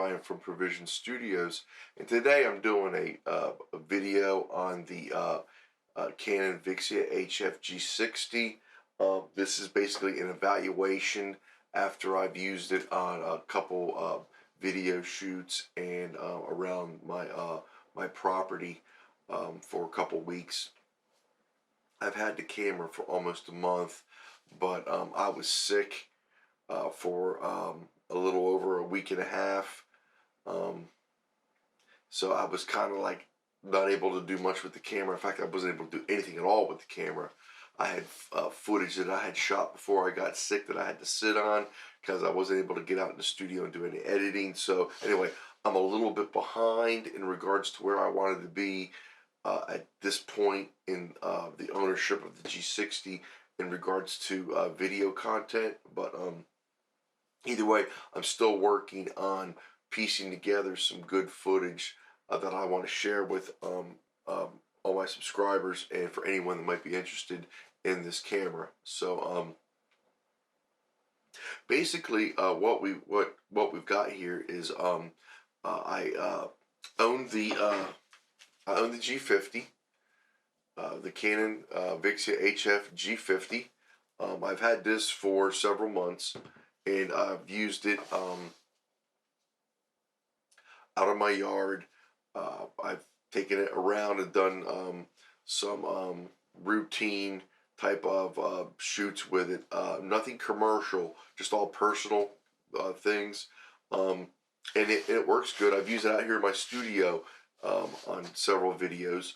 Brian from Provision Studios, and today I'm doing a video on the Canon VIXIA HF G60. This is basically an evaluation after I've used it on a couple video shoots and around my property for a couple weeks. I've had the camera for almost a month, but I was sick for a little over a week and a half, so I was kind of like not able to do much with the camera. In fact, I wasn't able to do anything at all with the camera. I had footage that I had shot before I got sick that I had to sit on because I wasn't able to get out in the studio and do any editing. So anyway, I'm a little bit behind in regards to where I wanted to be at this point in the ownership of the G60 in regards to video content, but either way, I'm still working on piecing together some good footage that I want to share with all my subscribers and for anyone that might be interested in this camera. So basically, what we've got here is I own the G50, the Canon VIXIA HF G50. I've had this for several months, and I've used it out of my yard. I've taken it around and done some routine type of shoots with it. Nothing commercial, just all personal things. And it works good. I've used it out here in my studio on several videos.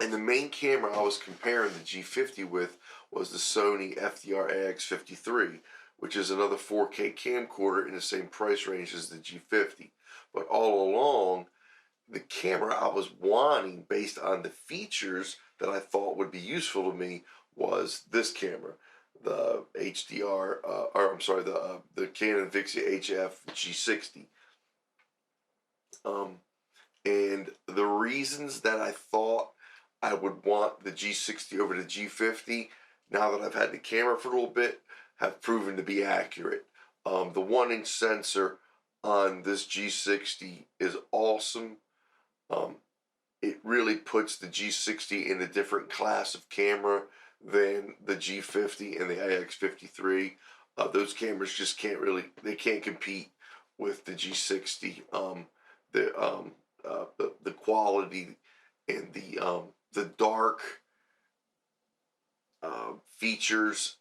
And the main camera I was comparing the G50 with was the Sony FDR AX53, which is another 4K camcorder in the same price range as the G50. But all along, the camera I was wanting based on the features that I thought would be useful to me was this camera, the the Canon VIXIA HF G60. And the reasons that I thought I would want the G60 over the G50, now that I've had the camera for a little bit, have proven to be accurate. The 1-inch sensor on this G60 is awesome. It really puts the G60 in a different class of camera than the G50 and the AX53. Those cameras just they can't compete with the G60. The quality and the dark features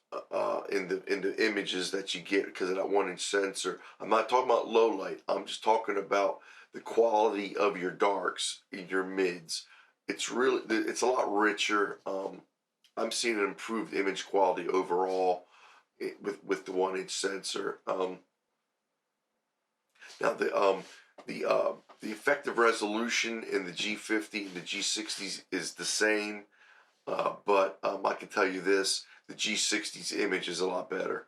in the images that you get because of that 1-inch sensor. I'm not talking about low light. I'm just talking about the quality of your darks in your mids. It's a lot richer. I'm seeing an improved image quality overall with the 1-inch sensor. Now the effective resolution in the G50 and the G60s is the same, but I can tell you this: the G60's image is a lot better,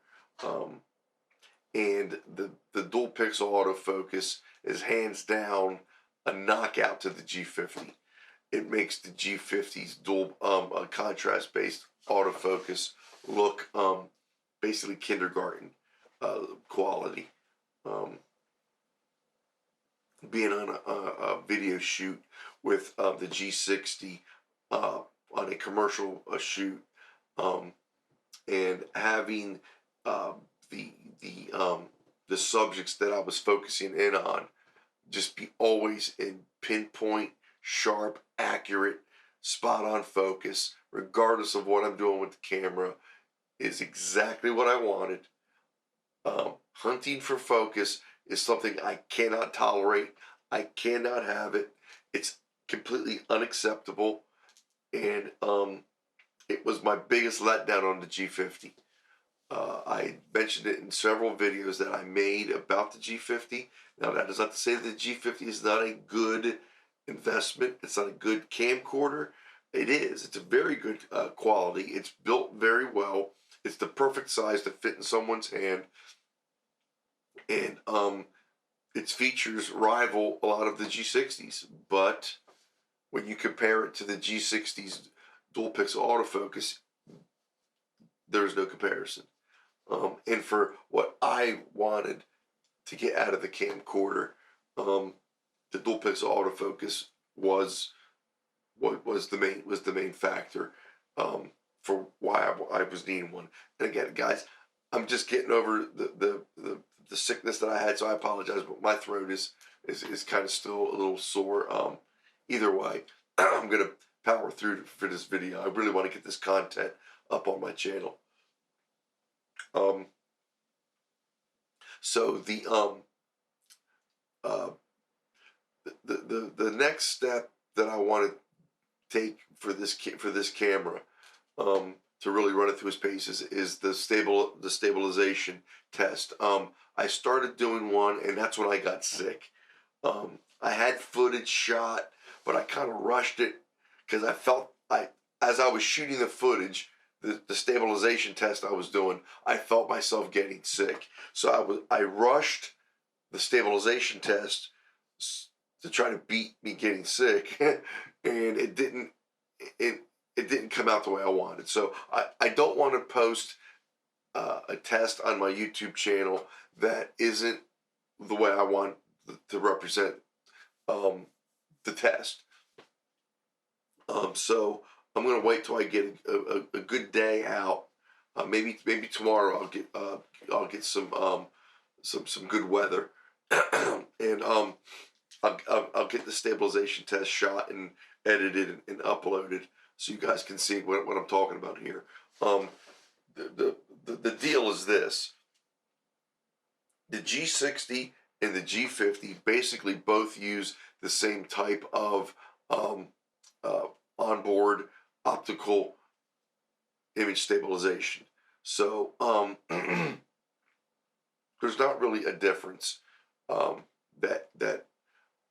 and the dual pixel autofocus is hands down a knockout to the G50. It makes the G50's dual contrast based autofocus look basically kindergarten quality. Being on a video shoot with the G60 on a commercial shoot, and having the subjects that I was focusing in on just be always in pinpoint, sharp, accurate, spot on focus, regardless of what I'm doing with the camera, is exactly what I wanted. Hunting for focus is something I cannot tolerate. I cannot have it. It's completely unacceptable, and it was my biggest letdown on the G50. I mentioned it in several videos that I made about the G50. Now, that is not to say that the G50 is not a good investment. It's not a good camcorder. It is. It's a very good quality. It's built very well. It's the perfect size to fit in someone's hand. And its features rival a lot of the G60s. But when you compare it to the G60's dual pixel autofocus, there's no comparison. And for what I wanted to get out of the camcorder. The dual pixel autofocus was the main factor for why I was needing one. And again, guys, I'm just getting over the sickness that I had, so I apologize, but my throat is kind of still a little sore. Either way, I'm gonna power through for this video. I really want to get this content up on my channel. So the next step that I want to take for this camera, to really run it through its paces, is the stabilization test. I started doing one, and that's when I got sick. I had footage shot, but I kind of rushed it because I felt as I was shooting the footage, the stabilization test I was doing, I felt myself getting sick. So I rushed the stabilization test to try to beat me getting sick, and it didn't come out the way I wanted. So I don't want to post a test on my YouTube channel that isn't the way I want to represent the test. So I'm gonna wait till I get a good day out. Maybe tomorrow I'll get some good weather, and I'll get the stabilization test shot and edited and uploaded so you guys can see what I'm talking about here. The deal is this: the G60 and the G50 basically both use the same type of onboard optical image stabilization. So there's not really a difference that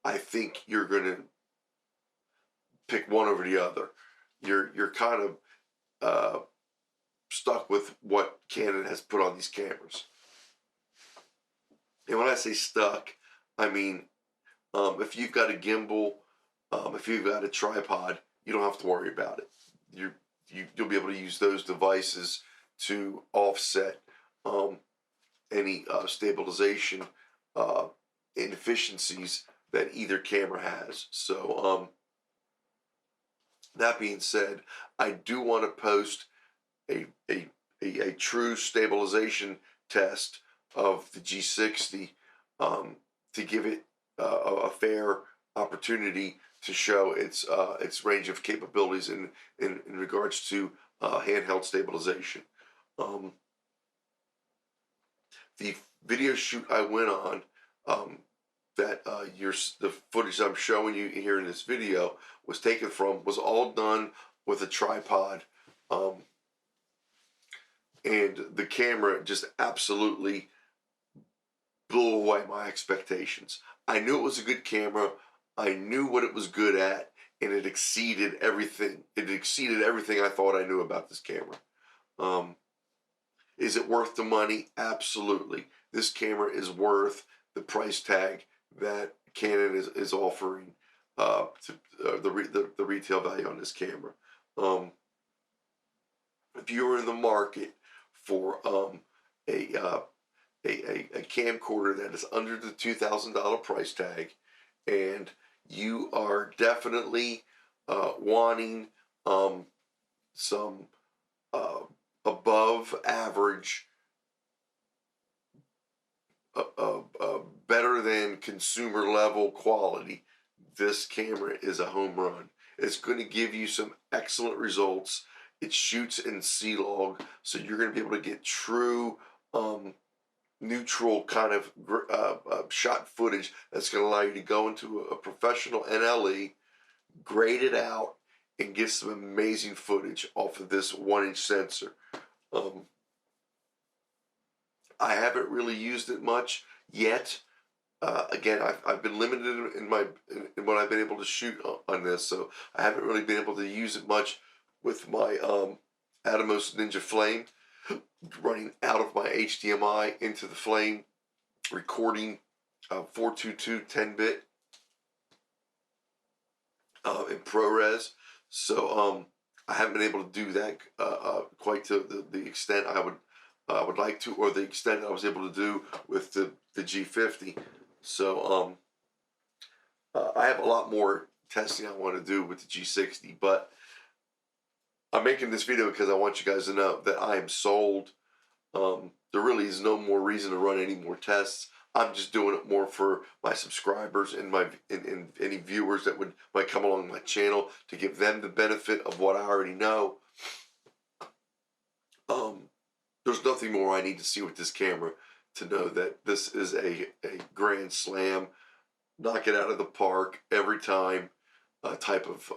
I think you're going to pick one over the other. You're kind of stuck with what Canon has put on these cameras. And when I say stuck, I mean if you've got a gimbal, if you've got a tripod, you don't have to worry about it. You'll be able to use those devices to offset any stabilization inefficiencies that either camera has. So that being said, I do want to post a true stabilization test of the G60 to give it a fair opportunity to show its range of capabilities in regards to handheld stabilization. The video shoot I went on, the footage I'm showing you here in this video was all done with a tripod, and the camera just absolutely blew away my expectations. I knew it was a good camera. I knew what it was good at, and it exceeded everything. It exceeded everything I thought I knew about this camera. Is it worth the money? Absolutely. This camera is worth the price tag that Canon is offering, the retail value on this camera. If you're in the market for a camcorder that is under the $2,000 price tag, and you are definitely wanting some above average, better than consumer level quality, this camera is a home run. It's going to give you some excellent results. It shoots in C-Log, so you're going to be able to get true neutral kind of shot footage that's going to allow you to go into a professional NLE, grade it out, and get some amazing footage off of this 1-inch sensor. I haven't really used it much yet. Again, I've been limited in what I've been able to shoot on this, so I haven't really been able to use it much with my Atomos Ninja Flame, running out of my HDMI into the Flame, recording 422 10-bit in ProRes. So I haven't been able to do that quite to the extent I I would like to, or the extent I was able to do with the G50. So I have a lot more testing I want to do with the G60, but I'm making this video because I want you guys to know that I am sold. There really is no more reason to run any more tests. I'm just doing it more for my subscribers and and any viewers that might come along my channel, to give them the benefit of what I already know. There's nothing more I need to see with this camera to know that this is a grand slam, knock it out of the park every time type of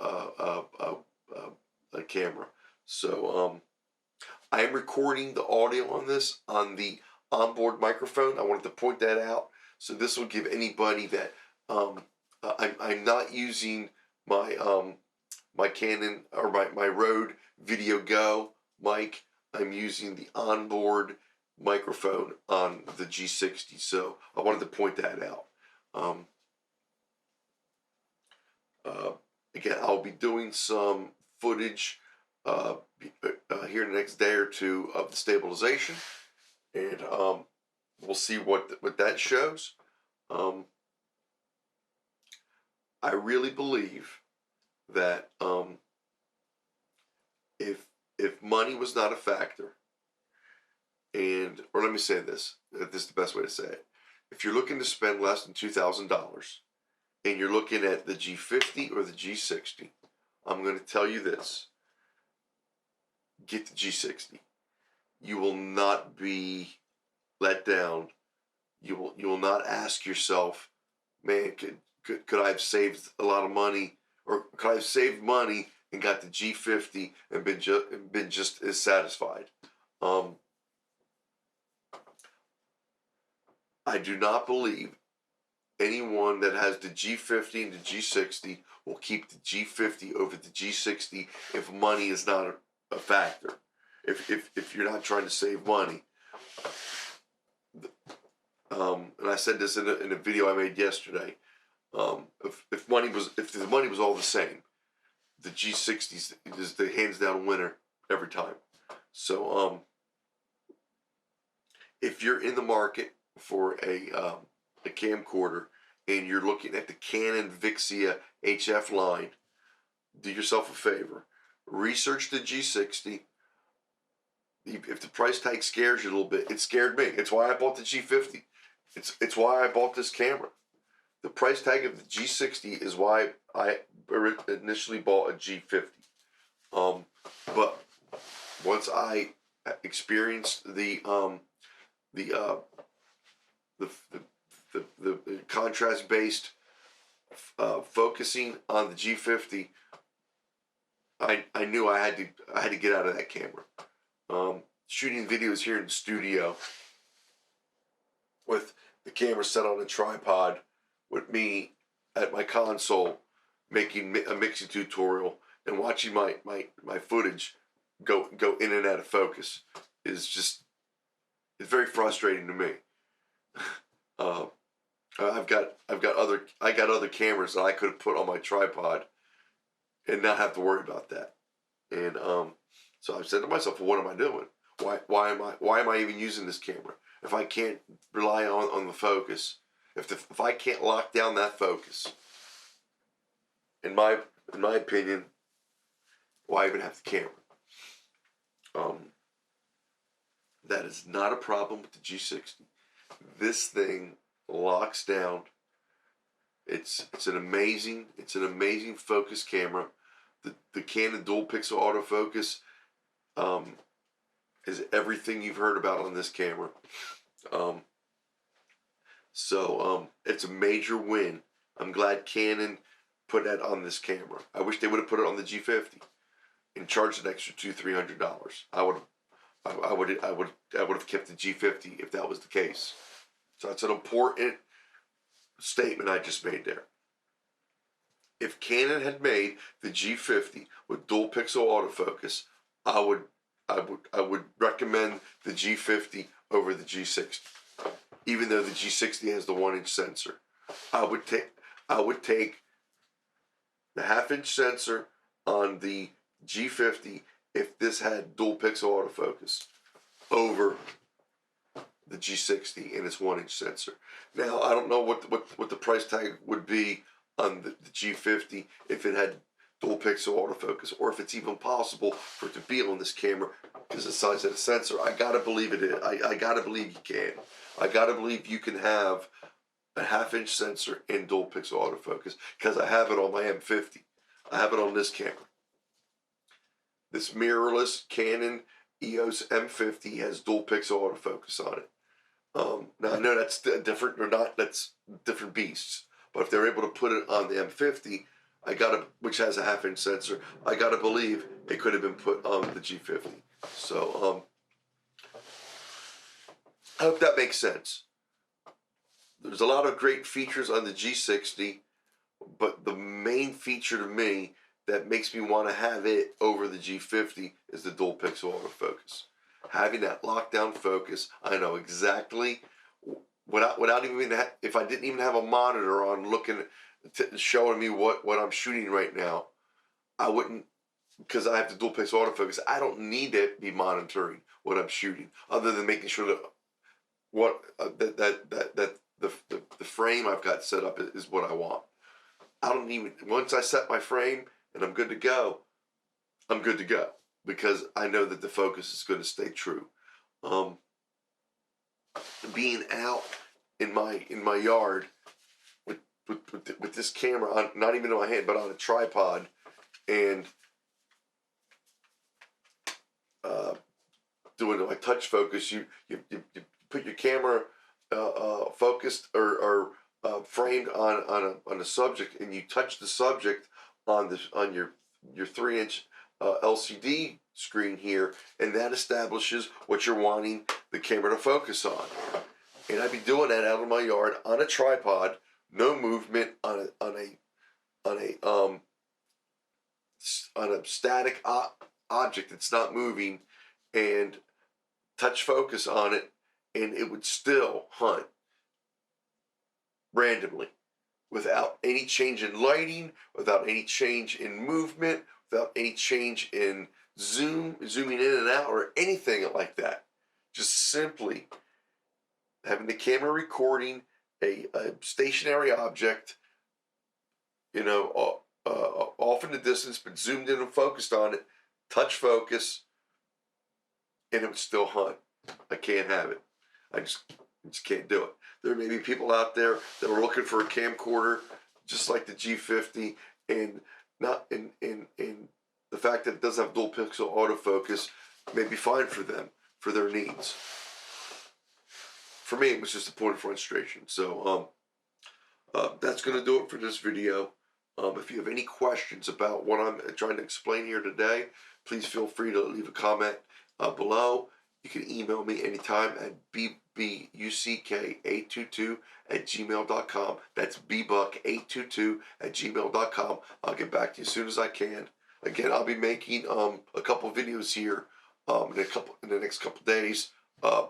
a camera. So I am recording the audio on this on the onboard microphone. I wanted to point that out. So this will give anybody that I'm not using my my Canon or my Rode Video Go mic. I'm using the onboard microphone on the G60. So I wanted to point that out. Again, I'll be doing some footage here in the next day or two of the stabilization, and we'll see what that shows. I really believe that if money was not a factor, or let me say this is the best way to say it. If you're looking to spend less than $2,000 and you're looking at the G50 or the G60, I'm going to tell you this: get the G60. You will not be let down. You will not ask yourself, man, could I have saved a lot of money, or could I have saved money and got the G50 and been just as satisfied? I do not believe anyone that has the G50 and the G60 will keep the G50 over the G60 if money is not a factor. If you're not trying to save money. And I said this in a video I made yesterday. If the money was all the same, the G60 is the hands down winner every time. So if you're in the market for a camcorder and you're looking at the Canon VIXIA HF line, do yourself a favor. Research the G60. If the price tag scares you a little bit, it scared me. It's why I bought the G50. It's why I bought this camera. The price tag of the G60 is why I initially bought a G50. But once I experienced the contrast-based focusing on the G50, I knew I had to get out of that camera. Shooting videos here in the studio with the camera set on a tripod, with me at my console making a mixing tutorial and watching my footage go in and out of focus it's very frustrating to me. I got other cameras that I could have put on my tripod and not have to worry about that. And so I said to myself, well, what am I doing? Why am I even using this camera if I can't rely on the focus? If I can't lock down that focus, in my opinion, why even have the camera? That is not a problem with the G60. This thing locks down. It's an amazing focus camera. The Canon dual pixel autofocus is everything you've heard about on this camera. So it's a major win. I'm glad Canon put that on this camera. I wish they would have put it on the G50 and charged an extra $200-300. I would have kept the G50 if that was the case. So that's an important statement I just made there. If Canon had made the G50 with dual pixel autofocus, I would recommend the G50 over the G60. Even though the G60 has the 1-inch sensor, I would take the 1/2-inch sensor on the G50 if this had dual pixel autofocus. over the G60 and its 1-inch sensor. Now, I don't know what the price tag would be on the G50 if it had dual pixel autofocus, or if it's even possible for it to be on this camera because of the size of the sensor. I gotta believe it is. I gotta believe you can. I gotta believe you can have a 1/2-inch sensor in dual pixel autofocus, because I have it on my M50. I have it on this camera. This mirrorless Canon EOS M50 has dual pixel autofocus on it. Now I know that's different, or not, that's different beasts. But if they're able to put it on the M50, which has a 1/2-inch sensor, I gotta believe it could have been put on the G50. So I hope that makes sense. There's a lot of great features on the G60, but the main feature to me that makes me want to have it over the G50 is the dual pixel autofocus. Having that lockdown focus, I know exactly, without even, if I didn't even have a monitor on showing me what I'm shooting right now, I wouldn't, because I have the dual pixel autofocus, I don't need to be monitoring what I'm shooting, other than making sure that the frame I've got set up is what I want. I don't even, once I set my frame and I'm good to go, I'm good to go, because I know that the focus is going to stay true. Being out in my yard with this camera on, not even in my hand, but on a tripod, and doing my touch focus, you put your camera focused or framed on a subject, and you touch the subject on your 3-inch LCD screen here, and that establishes what you're wanting the camera to focus on. And I'd be doing that out in my yard on a tripod, no movement, on a static object that's not moving, and touch focus on it, and it would still hunt randomly, without any change in lighting, without any change in movement, without any change in zooming in and out, or anything like that. Just simply having the camera recording a stationary object, off in the distance, but zoomed in and focused on it, touch focus, and it would still hunt. I can't have it. I just can't do it. There may be people out there that are looking for a camcorder just like the G50, and not in the fact that it doesn't have dual pixel autofocus may be fine for them, for their needs. For me, it was just a point of frustration. So that's going to do it for this video. If you have any questions about what I'm trying to explain here today, please feel free to leave a comment below. You can email me anytime at bbuck822@gmail.com. That's bbuck822@gmail.com. I'll get back to you as soon as I can. Again, I'll be making a couple videos here in the next couple days.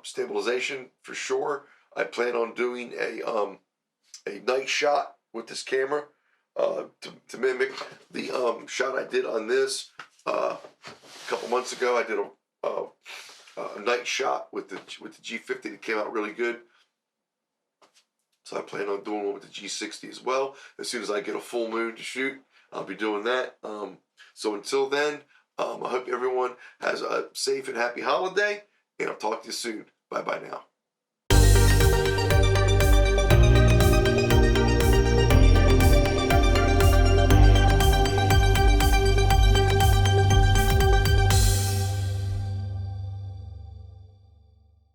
Stabilization for sure. I plan on doing a night shot with this camera to mimic the shot I did on this a couple months ago. I did a night shot with the G50 that came out really good. So I plan on doing one with the G60 as well. As soon as I get a full moon to shoot, I'll be doing that. So until then, I hope everyone has a safe and happy holiday, and I'll talk to you soon. Bye-bye now.